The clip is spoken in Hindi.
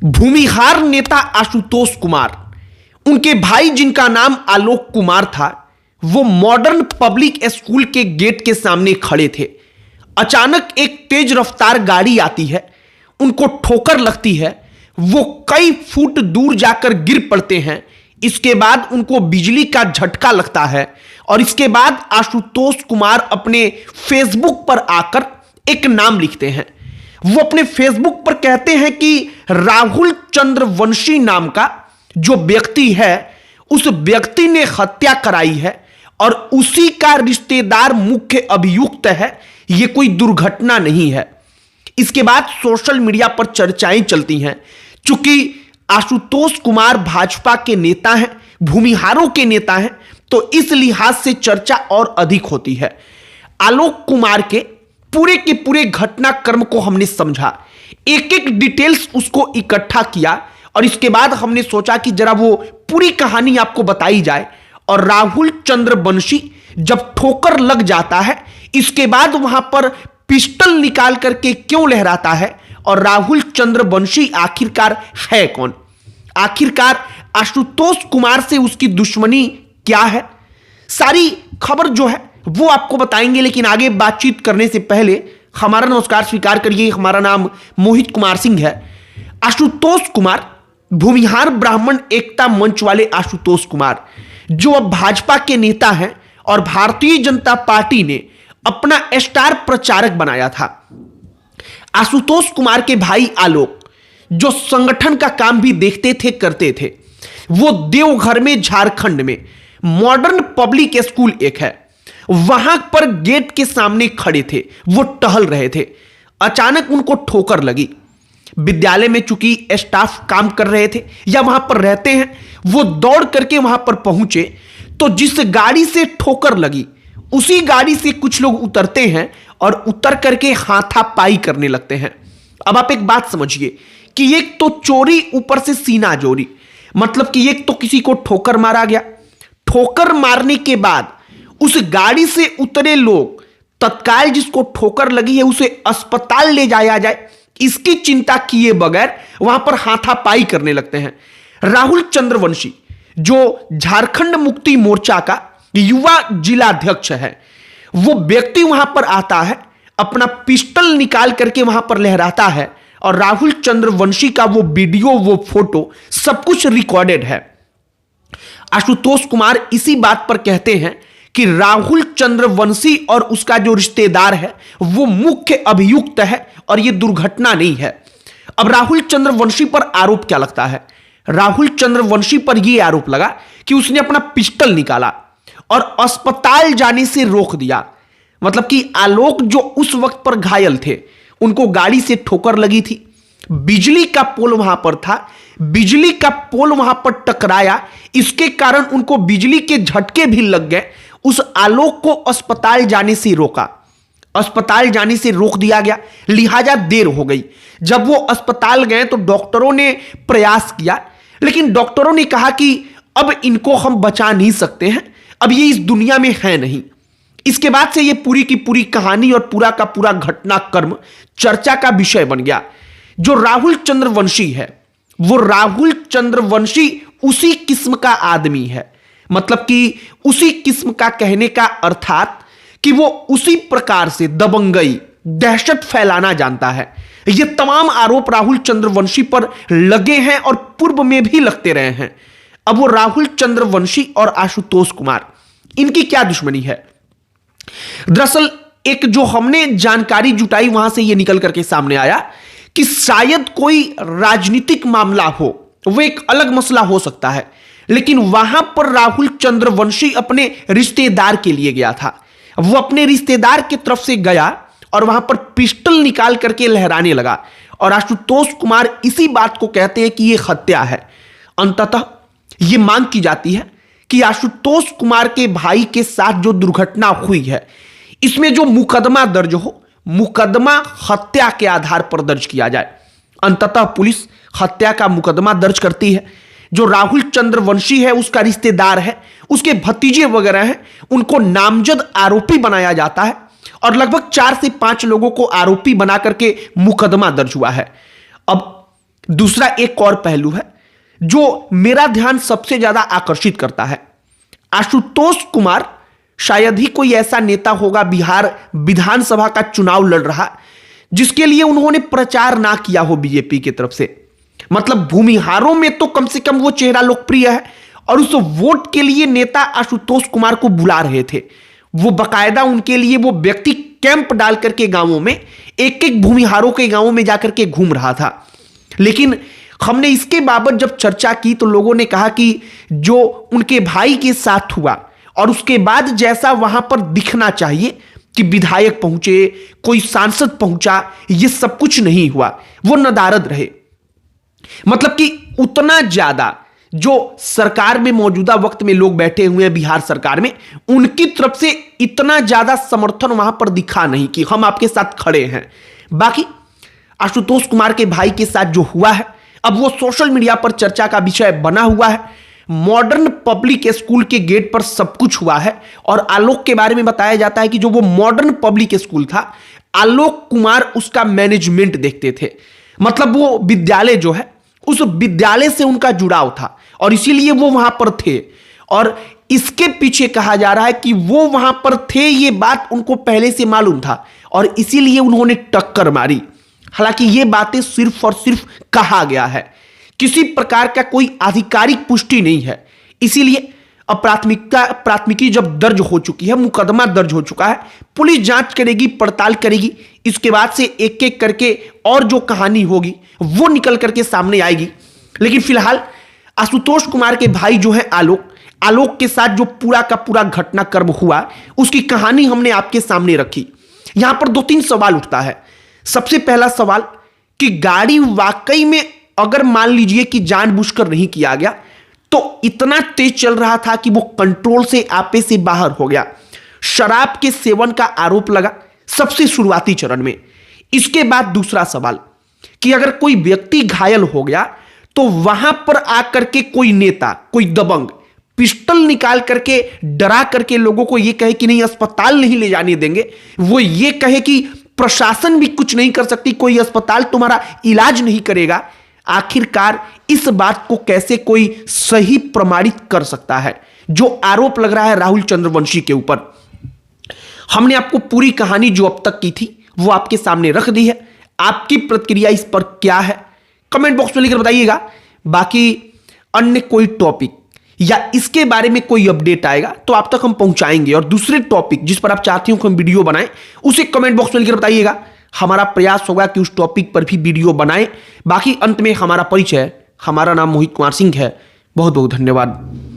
भूमिहार नेता आशुतोष कुमार, उनके भाई जिनका नाम आलोक कुमार था, वो मॉडर्न पब्लिक स्कूल के गेट के सामने खड़े थे। अचानक एक तेज रफ्तार गाड़ी आती है, उनको ठोकर लगती है, वो कई फुट दूर जाकर गिर पड़ते हैं। इसके बाद उनको बिजली का झटका लगता है और इसके बाद आशुतोष कुमार अपने फेसबुक पर आकर एक नाम लिखते हैं। वो अपने फेसबुक पर कहते हैं कि राहुल चंद्रवंशी नाम का जो व्यक्ति है, उस व्यक्ति ने हत्या कराई है और उसी का रिश्तेदार मुख्य अभियुक्त है, यह कोई दुर्घटना नहीं है। इसके बाद सोशल मीडिया पर चर्चाएं चलती हैं। चूंकि आशुतोष कुमार भाजपा के नेता हैं, भूमिहारों के नेता हैं, तो इस लिहाज से चर्चा और अधिक होती है। आलोक कुमार के पूरे घटनाक्रम को हमने समझा, एक एक डिटेल्स उसको इकट्ठा किया और इसके बाद हमने सोचा कि जरा वो पूरी कहानी आपको बताई जाए। और राहुल चंद्रवंशी जब ठोकर लग जाता है, इसके बाद वहां पर पिस्टल निकाल करके क्यों लहराता है और राहुल चंद्रवंशी आखिरकार है कौन, आखिरकार आशुतोष कुमार से उसकी दुश्मनी क्या है, सारी खबर जो है वो आपको बताएंगे। लेकिन आगे बातचीत करने से पहले हमारा नमस्कार स्वीकार करिए। हमारा नाम मोहित कुमार सिंह है। आशुतोष कुमार, भूमिहार ब्राह्मण एकता मंच वाले आशुतोष कुमार, जो अब भाजपा के नेता हैं और भारतीय जनता पार्टी ने अपना स्टार प्रचारक बनाया था। आशुतोष कुमार के भाई आलोक, जो संगठन का काम भी देखते थे, करते थे, वो देवघर में, झारखंड में मॉडर्न पब्लिक स्कूल एक है, वहां पर गेट के सामने खड़े थे, वो टहल रहे थे। अचानक उनको ठोकर लगी। विद्यालय में चूंकि स्टाफ काम कर रहे थे या वहां पर रहते हैं, वो दौड़ करके वहां पर पहुंचे तो जिस गाड़ी से ठोकर लगी उसी गाड़ी से कुछ लोग उतरते हैं और उतर करके हाथापाई करने लगते हैं। अब आप एक बात समझिए कि एक तो चोरी, ऊपर से सीना जोरी, मतलब कि एक तो किसी को ठोकर मारा गया, ठोकर मारने के बाद उस गाड़ी से उतरे लोग तत्काल जिसको ठोकर लगी है उसे अस्पताल ले जाया जाए, इसकी चिंता किए बगैर वहां पर हाथापाई करने लगते हैं। राहुल चंद्रवंशी, जो झारखंड मुक्ति मोर्चा का युवा जिलाध्यक्ष है, वो व्यक्ति वहां पर आता है, अपना पिस्टल निकाल करके वहां पर लहराता है और राहुल चंद्रवंशी का वो वीडियो, वो फोटो सब कुछ रिकॉर्डेड है। आशुतोष कुमार इसी बात पर कहते हैं कि राहुल चंद्रवंशी और उसका जो रिश्तेदार है वो मुख्य अभियुक्त है और यह दुर्घटना नहीं है। अब राहुल चंद्रवंशी पर आरोप क्या लगता है? राहुल चंद्रवंशी पर यह आरोप लगा कि उसने अपना पिस्टल निकाला और अस्पताल जाने से रोक दिया। मतलब कि आलोक जो उस वक्त पर घायल थे, उनको गाड़ी से ठोकर लगी थी, बिजली का पोल वहां पर था, बिजली का पोल वहां पर टकराया, इसके कारण उनको बिजली के झटके भी लग गए। उस आलोक को अस्पताल जाने से रोका, अस्पताल जाने से रोक दिया गया, लिहाजा देर हो गई। जब वो अस्पताल गए तो डॉक्टरों ने प्रयास किया, लेकिन डॉक्टरों ने कहा कि अब इनको हम बचा नहीं सकते हैं, अब ये इस दुनिया में है नहीं। इसके बाद से ये पूरी की पूरी कहानी और पूरा का पूरा घटनाक्रम चर्चा का विषय बन गया। जो राहुल चंद्रवंशी है, वो राहुल चंद्रवंशी उसी किस्म का आदमी है, मतलब कि उसी किस्म का, कहने का अर्थात कि वो उसी प्रकार से दबंगई, दहशत फैलाना जानता है। ये तमाम आरोप राहुल चंद्रवंशी पर लगे हैं और पूर्व में भी लगते रहे हैं। अब वो राहुल चंद्रवंशी और आशुतोष कुमार, इनकी क्या दुश्मनी है? दरअसल एक जो हमने जानकारी जुटाई, वहां से यह निकल करके सामने आया कि शायद कोई राजनीतिक मामला हो, वो एक अलग मसला हो सकता है, लेकिन वहां पर राहुल चंद्रवंशी अपने रिश्तेदार के लिए गया था। वो अपने रिश्तेदार की तरफ से गया और वहां पर पिस्टल निकाल करके लहराने लगा और आशुतोष कुमार इसी बात को कहते हैं कि यह हत्या है। अंततः यह मांग की जाती है कि आशुतोष कुमार के भाई के साथ जो दुर्घटना हुई है, इसमें जो मुकदमा दर्ज हो, मुकदमा हत्या के आधार पर दर्ज किया जाए। अंततः पुलिस हत्या का मुकदमा दर्ज करती है। जो राहुल चंद्रवंशी है, उसका रिश्तेदार है, उसके भतीजे वगैरह हैं, उनको नामजद आरोपी बनाया जाता है और लगभग 4 से 5 लोगों को आरोपी बना करके मुकदमा दर्ज हुआ है। अब दूसरा एक और पहलू है जो मेरा ध्यान सबसे ज्यादा आकर्षित करता है। आशुतोष कुमार शायद ही कोई ऐसा नेता होगा बिहार विधानसभा का चुनाव लड़ रहा जिसके लिए उन्होंने प्रचार ना किया हो बीजेपी की तरफ से। मतलब भूमिहारों में तो कम से कम वो चेहरा लोकप्रिय है और उस वोट के लिए नेता आशुतोष कुमार को बुला रहे थे। वो बकायदा उनके लिए वो व्यक्ति कैंप डाल करके गांवों में एक एक भूमिहारों के गांवों में जाकर के घूम रहा था। लेकिन हमने इसके बाबत जब चर्चा की तो लोगों ने कहा कि जो उनके भाई के साथ हुआ और उसके बाद जैसा वहां पर दिखना चाहिए कि विधायक पहुंचे, कोई सांसद पहुंचा, ये सब कुछ नहीं हुआ। वो नदारद रहे। मतलब कि उतना ज्यादा जो सरकार में मौजूदा वक्त में लोग बैठे हुए हैं बिहार सरकार में, उनकी तरफ से इतना ज्यादा समर्थन वहां पर दिखा नहीं कि हम आपके साथ खड़े हैं। बाकी आशुतोष कुमार के भाई के साथ जो हुआ है, अब वो सोशल मीडिया पर चर्चा का विषय बना हुआ है। मॉडर्न पब्लिक स्कूल के गेट पर सब कुछ हुआ है और आलोक के बारे में बताया जाता है कि जो वो मॉडर्न पब्लिक स्कूल था, आलोक कुमार उसका मैनेजमेंट देखते थे। मतलब वो विद्यालय जो है, उस विद्यालय से उनका जुड़ाव था और इसीलिए वो वहां पर थे। और इसके पीछे कहा जा रहा है कि वो वहां पर थे, ये बात उनको पहले से मालूम था और इसीलिए उन्होंने टक्कर मारी। हालांकि ये बातें सिर्फ और सिर्फ कहा गया है, किसी प्रकार का कोई आधिकारिक पुष्टि नहीं है। इसीलिए अब प्राथमिकी जब दर्ज हो चुकी है, मुकदमा दर्ज हो चुका है, पुलिस जांच करेगी, पड़ताल करेगी। इसके बाद से एक एक करके और जो कहानी होगी वो निकल करके सामने आएगी। लेकिन फिलहाल आशुतोष कुमार के भाई जो है आलोक के साथ जो पूरा का पूरा घटनाक्रम हुआ, उसकी कहानी हमने आपके सामने रखी। यहां पर 2-3 सवाल उठता है। सबसे पहला सवाल कि गाड़ी वाकई में अगर मान लीजिए कि जानबूझकर नहीं किया गया तो इतना तेज चल रहा था कि वो कंट्रोल से आपे से बाहर हो गया। शराब के सेवन का आरोप लगा सबसे शुरुआती चरण में। इसके बाद दूसरा सवाल कि अगर कोई व्यक्ति घायल हो गया तो वहां पर आकर के कोई नेता, कोई दबंग पिस्टल निकाल करके डरा करके लोगों को यह कहे कि नहीं अस्पताल नहीं ले जाने देंगे, वो ये कहे कि प्रशासन भी कुछ नहीं कर सकती, कोई अस्पताल तुम्हारा इलाज नहीं करेगा। आखिरकार इस बात को कैसे कोई सही प्रमाणित कर सकता है? जो आरोप लग रहा है राहुल चंद्रवंशी के ऊपर, हमने आपको पूरी कहानी जो अब तक की थी वो आपके सामने रख दी है। आपकी प्रतिक्रिया इस पर क्या है कमेंट बॉक्स में लिखकर बताइएगा। बाकी अन्य कोई टॉपिक या इसके बारे में कोई अपडेट आएगा तो आप तक हम पहुंचाएंगे, और दूसरे टॉपिक जिस पर आप चाहते हो कि हम वीडियो बनाएं उसे कमेंट बॉक्स में लिखकर बताइएगा। हमारा प्रयास होगा कि उस टॉपिक पर भी वीडियो बनाएं। बाकी अंत में हमारा परिचय, हमारा नाम मोहित कुमार सिंह है। बहुत बहुत धन्यवाद।